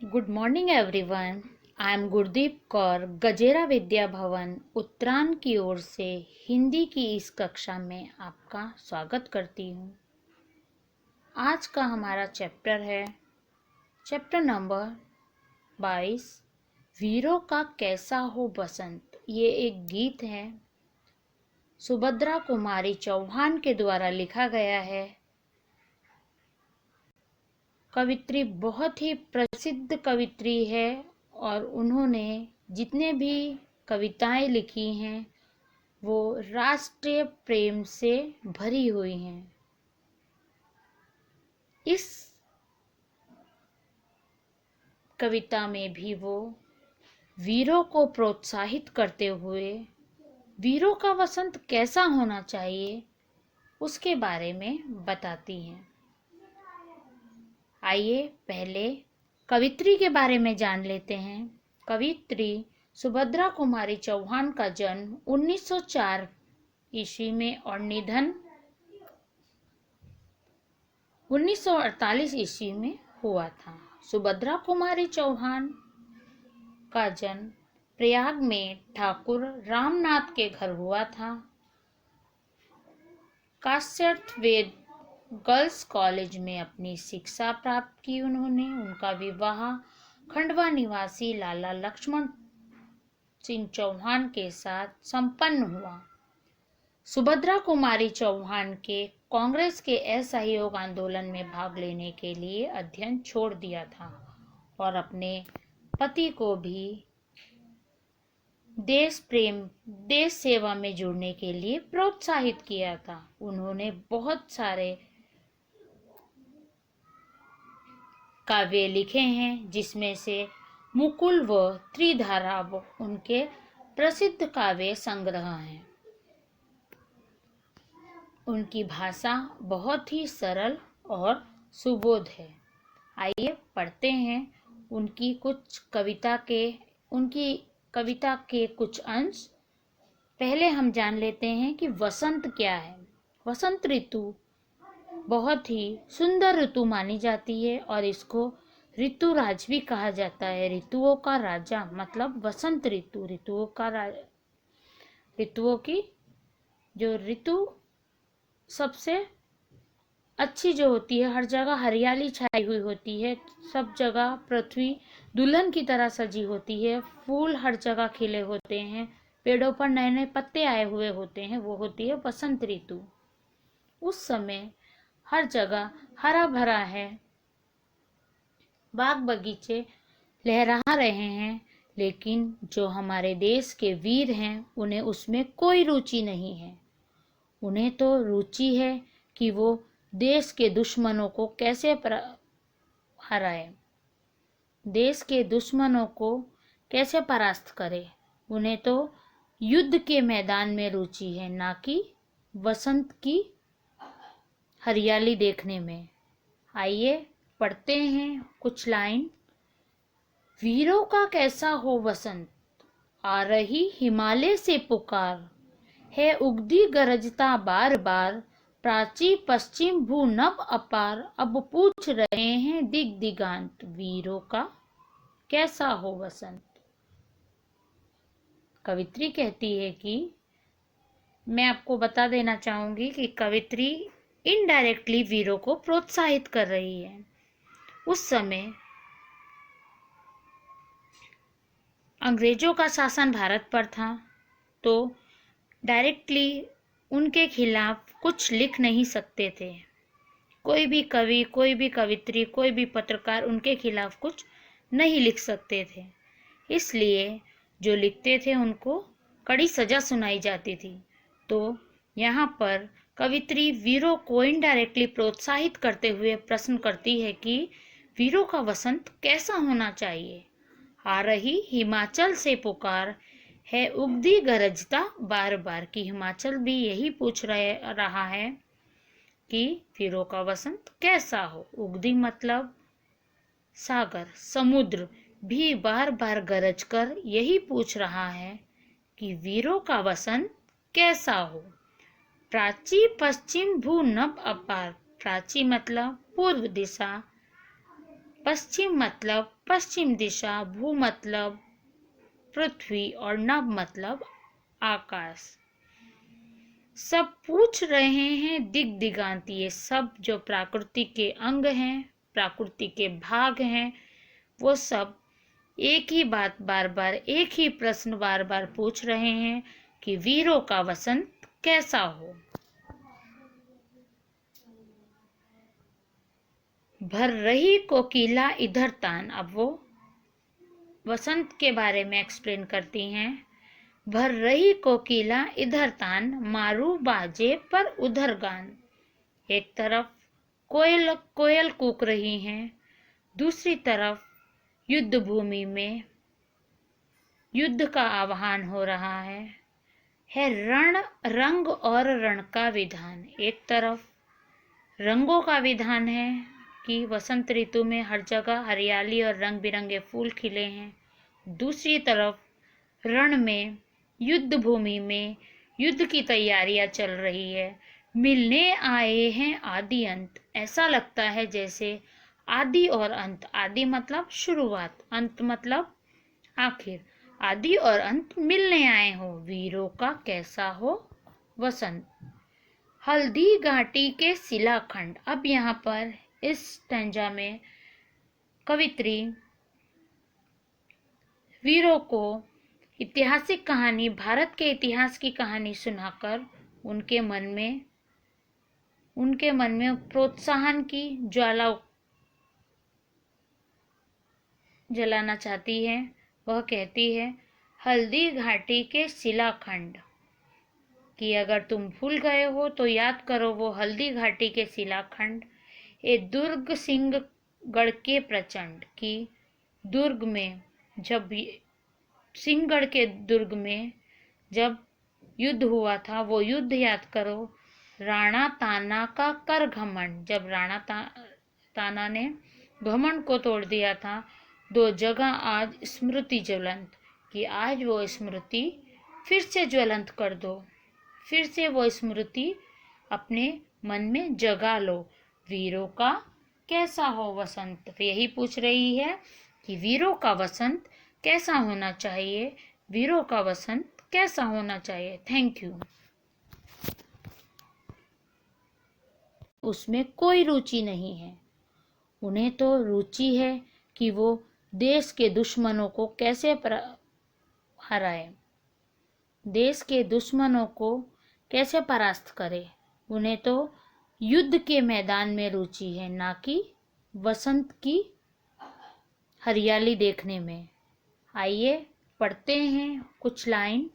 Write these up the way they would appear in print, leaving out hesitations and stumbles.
Good morning everyone. I am Gurdeep Kaur Gajera Vidya Bhavan Uttaran की ओर से हिंदी की इस कक्षा में आपका स्वागत करती हूँ। आज का हमारा चैप्टर है चैप्टर नंबर 22, वीरों का कैसा हो बसंत। ये एक गीत है, सुभद्रा कुमारी चौहान के द्वारा लिखा गया है। कवित्री बहुत ही प्रसिद्ध कवित्री है और उन्होंने जितने भी कविताएं लिखी हैं वो राष्ट्रीय प्रेम से भरी हुई हैं। इस कविता में भी वो वीरों को प्रोत्साहित करते हुए वीरों का वसंत कैसा होना चाहिए उसके बारे में बताती हैं। आइए पहले कवित्री के बारे में जान लेते हैं। कवित्री सुभद्रा कुमारी चौहान का जन्म 1904 ईस्वी में और निधन 1948 ईस्वी में हुआ था। सुभद्रा कुमारी चौहान का जन्म प्रयाग में ठाकुर रामनाथ के घर हुआ था। काश्यप वेद गर्ल्स कॉलेज में अपनी शिक्षा प्राप्त की उन्होंने। उनका विवाह खंडवा निवासी लाला लक्ष्मण सिंह चौहान के साथ संपन्न हुआ। सुभद्रा कुमारी चौहान के कांग्रेस के असहयोग आंदोलन में भाग लेने के लिए अध्ययन छोड़ दिया था और अपने पति को भी देश प्रेम देश सेवा में जुड़ने के लिए प्रोत्साहित किया था। उन्होंने बहुत सारे काव्य लिखे हैं जिसमें से मुकुल व त्रिधारा उनके प्रसिद्ध काव्य संग्रह हैं। उनकी भाषा बहुत ही सरल और सुबोध है। आइए पढ़ते हैं उनकी कविता के कुछ अंश। पहले हम जान लेते हैं कि वसंत क्या है। वसंत ऋतु बहुत ही सुंदर ऋतु मानी जाती है और इसको ऋतुराज भी कहा जाता है। ऋतुओं का राजा मतलब वसंत ऋतु। ऋतुओं की जो ऋतु सबसे अच्छी जो होती है, हर जगह हरियाली छाई हुई होती है, सब जगह पृथ्वी दुल्हन की तरह सजी होती है, फूल हर जगह खिले होते हैं, पेड़ों पर नए नए पत्ते आए हुए होते हैं, वो होती है वसंत ऋतु। उस समय हर जगह हरा भरा है, बाग बगीचे लहरा रहे हैं, लेकिन जो हमारे देश के वीर हैं उन्हें उसमें कोई रुचि नहीं है। उन्हें तो रुचि है कि वो देश के दुश्मनों को कैसे हराए, देश के दुश्मनों को कैसे परास्त करे। उन्हें तो युद्ध के मैदान में रुचि है, ना कि वसंत की हरियाली देखने में। आइए पढ़ते हैं कुछ लाइन। वीरों का कैसा हो वसंत, आ रही हिमालय से पुकार, है उगदी गरजता बार बार, प्राची पश्चिम भू नभ अपार, अब पूछ रहे हैं दिग दिगांत, वीरों का कैसा हो वसंत। कवित्री कहती है कि मैं आपको बता देना चाहूंगी कि कवित्री इनडायरेक्टली वीरों को प्रोत्साहित कर रही है। उस समय अंग्रेजों का शासन भारत पर था, तो डायरेक्टली उनके खिलाफ कुछ लिख नहीं सकते थे। कोई भी कवि, कोई भी कवित्री, कोई भी पत्रकार उनके खिलाफ कुछ नहीं लिख सकते थे। इसलिए जो लिखते थे उनको कड़ी सजा सुनाई जाती थी। तो यहाँ पर कवित्री वीरों को इनडायरेक्टली प्रोत्साहित करते हुए प्रश्न करती है कि वीरों का वसंत कैसा होना चाहिए। आ रही हिमाचल से पुकार, है उगदी गरजता बार बार, की हिमाचल भी यही पूछ रहा है कि वीरों का वसंत कैसा हो। उगदी मतलब सागर, समुद्र भी बार बार गरज कर यही पूछ रहा है कि वीरों का वसंत कैसा हो। प्राची पश्चिम भू नभ अपार, प्राची मतलब पूर्व दिशा, पश्चिम मतलब पश्चिम दिशा, भू मतलब पृथ्वी और नभ मतलब आकाश। सब पूछ रहे हैं दिग दिगांत, ये सब जो प्रकृति के अंग हैं, प्रकृति के भाग हैं, वो सब एक ही बात बार बार, एक ही प्रश्न बार बार पूछ रहे हैं कि वीरों का वसंत कैसा हो। भर रही कोकिला इधर तान, अब वो वसंत के बारे में एक्सप्लेन करती हैं। भर रही कोकिला इधर तान, मारू बाजे पर उधर गान। एक तरफ कोयल कोयल कूक रही हैं, दूसरी तरफ युद्ध भूमि में युद्ध का आह्वान हो रहा है रण रंग और रण का विधान। एक तरफ रंगों का विधान है कि वसंत ऋतु में हर जगह हरियाली और रंग बिरंगे फूल खिले हैं। दूसरी तरफ रण में, युद्ध भूमि में युद्ध की तैयारियां चल रही है। मिलने आए हैं आदि अंत, ऐसा लगता है जैसे आदि और अंत, आदि मतलब शुरुआत, अंत मतलब आखिर, आदि और अंत मिलने आए हो। वीरों का कैसा हो वसंत। हल्दी घाटी के शिलाखंड, अब यहाँ पर इस स्टैंजा में कवित्री वीरों को ऐतिहासिक कहानी, भारत के इतिहास की कहानी सुनाकर उनके मन में प्रोत्साहन की ज्वाला जलाना चाहती है। वह कहती है हल्दी घाटी के शिलाखंड, कि अगर तुम भूल गए हो तो याद करो वो हल्दी घाटी के शिलाखंड। ए दुर्ग सिंहगढ़ के प्रचंड, की दुर्ग में जब सिंहगढ़ के दुर्ग में जब युद्ध हुआ था, वो युद्ध याद करो। राणा ताना का कर घमंड, जब राणा ताना ने घमंड को तोड़ दिया था। दो जगह आज स्मृति ज्वलंत, कि आज वो स्मृति फिर से ज्वलंत कर दो, फिर से वो स्मृति अपने मन में जगा लो। वीरों का कैसा हो वसंत, यही पूछ रही है कि वीरों का वसंत कैसा होना चाहिए, वीरों का वसंत कैसा होना चाहिए। Thank you. उसमें कोई रुचि नहीं है, उन्हें तो रुचि है कि वो देश के दुश्मनों को कैसे हराए, देश के दुश्मनों को कैसे परास्त करे। उन्हें तो युद्ध के मैदान में रुचि है, ना कि वसंत की हरियाली देखने में। आइए पढ़ते हैं कुछ लाइन।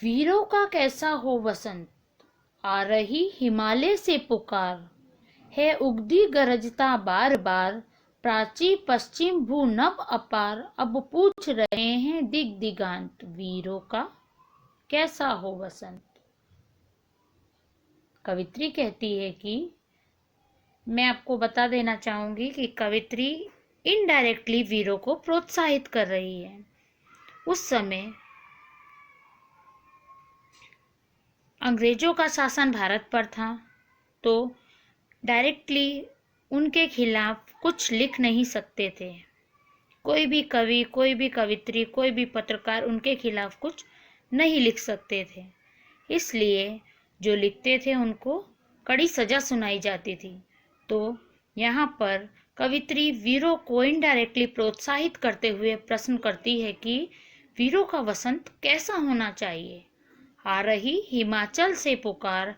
वीरों का कैसा हो वसंत, आ रही हिमालय से पुकार, है उगदी गरजता बार बार, प्राची पश्चिम भू नभ अपार, अब पूछ रहे हैं दिग दिगांत। वीरों का कैसा हो वसंत। कवित्री कहती है कि मैं आपको बता देना चाहूंगी कि कवित्री इनडायरेक्टली वीरों को प्रोत्साहित कर रही है। उस समय अंग्रेजों का शासन भारत पर था, तो डायरेक्टली उनके खिलाफ कुछ लिख नहीं सकते थे। कोई भी कवि, कोई भी कवित्री, कोई भी पत्रकार उनके खिलाफ कुछ नहीं लिख सकते थे। इसलिए जो लिखते थे उनको कड़ी सजा सुनाई जाती थी। तो यहाँ पर कवित्री वीरों को इनडायरेक्टली प्रोत्साहित करते हुए प्रश्न करती है कि वीरों का वसंत कैसा होना चाहिए। आ रही हिमाचल से पुकार,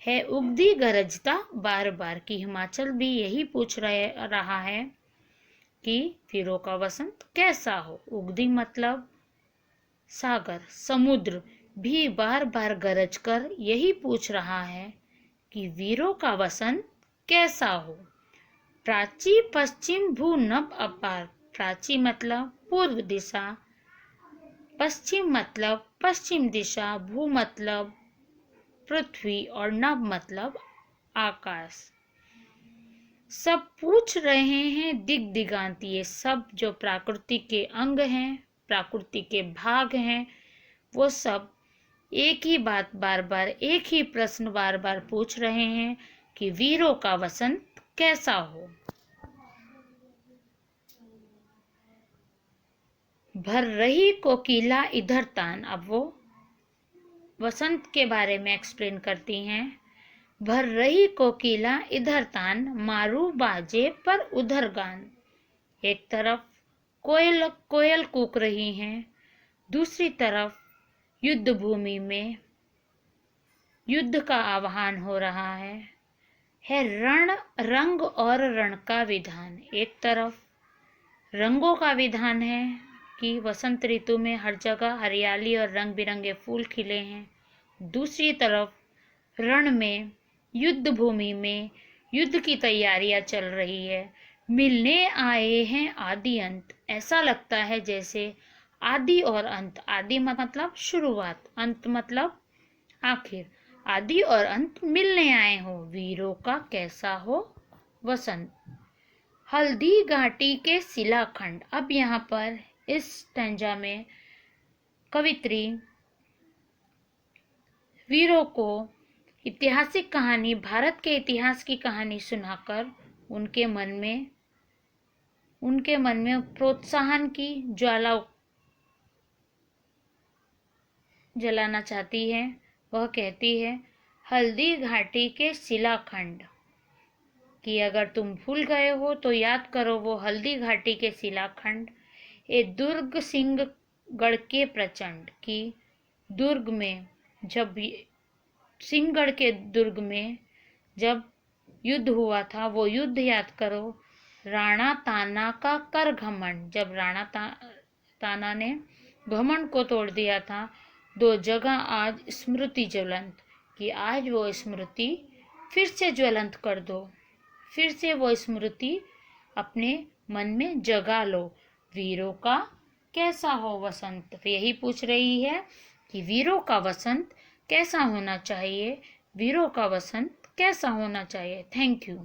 है उगदी गरजता बार बार, की हिमाचल भी यही पूछ रहा है कि वीरों का वसंत कैसा हो। उगदी मतलब सागर, समुद्र भी बार बार गरज कर यही पूछ रहा है कि वीरों का वसंत कैसा हो। प्राची पश्चिम भू नभ अपार, प्राची मतलब पूर्व दिशा, पश्चिम मतलब पश्चिम दिशा, भू मतलब पृथ्वी और नभ मतलब आकाश। सब पूछ रहे हैं दिग दिगांत, ये सब जो प्रकृति के अंग हैं, प्रकृति के भाग हैं, वो सब एक ही बात बार बार, एक ही प्रश्न बार बार पूछ रहे हैं कि वीरों का वसंत कैसा हो। भर रही कोकिला इधर तान। अब वो वसंत के बारे में एक्सप्लेन करती हैं। भर रही कोकिला इधर तान, मारू बाजे पर उधर गान। एक तरफ कोयल कोयल कूक रही हैं, दूसरी तरफ युद्ध भूमि में युद्ध का आह्वान हो रहा है रण रंग और रण का विधान। एक तरफ रंगों का विधान है कि वसंत ऋतु में हर जगह हरियाली और रंग बिरंगे फूल खिले हैं। दूसरी तरफ रण में युद्ध भूमि में युद्ध की तैयारियां चल रही है। मिलने आए हैं आदि अंत। ऐसा लगता है जैसे आदि और अंत, आदि मतलब शुरुआत, अंत मतलब आखिर, आदि और अंत मिलने आए हो। वीरों का कैसा हो वसंत। हल्दी घाटी के शिलाखंड। अब यहाँ पर इस स्टैंजा में कवित्री वीरों को ऐतिहासिक कहानी, भारत के इतिहास की कहानी सुनाकर उनके मन में प्रोत्साहन की ज्वाला जलाना चाहती है। वह कहती है हल्दी घाटी के शिलाखंड कि अगर तुम भूल गए हो तो याद करो वो हल्दी घाटी के शिलाखंड। ए दुर्ग सिंहगढ़ के प्रचंड की दुर्ग में जब सिंहगढ़ के दुर्ग में जब युद्ध हुआ था वो युद्ध याद करो। राणा ताना का कर घमंड, जब राणा ताना ने घमंड को तोड़ दिया था। दो जगह आज स्मृति ज्वलंत, कि आज वो स्मृति फिर से ज्वलंत कर दो, फिर से वो स्मृति अपने मन में जगा लो। वीरों का कैसा हो वसंत। यही पूछ रही है कि वीरों का वसंत कैसा होना चाहिए, वीरों का वसंत कैसा होना चाहिए। Thank you.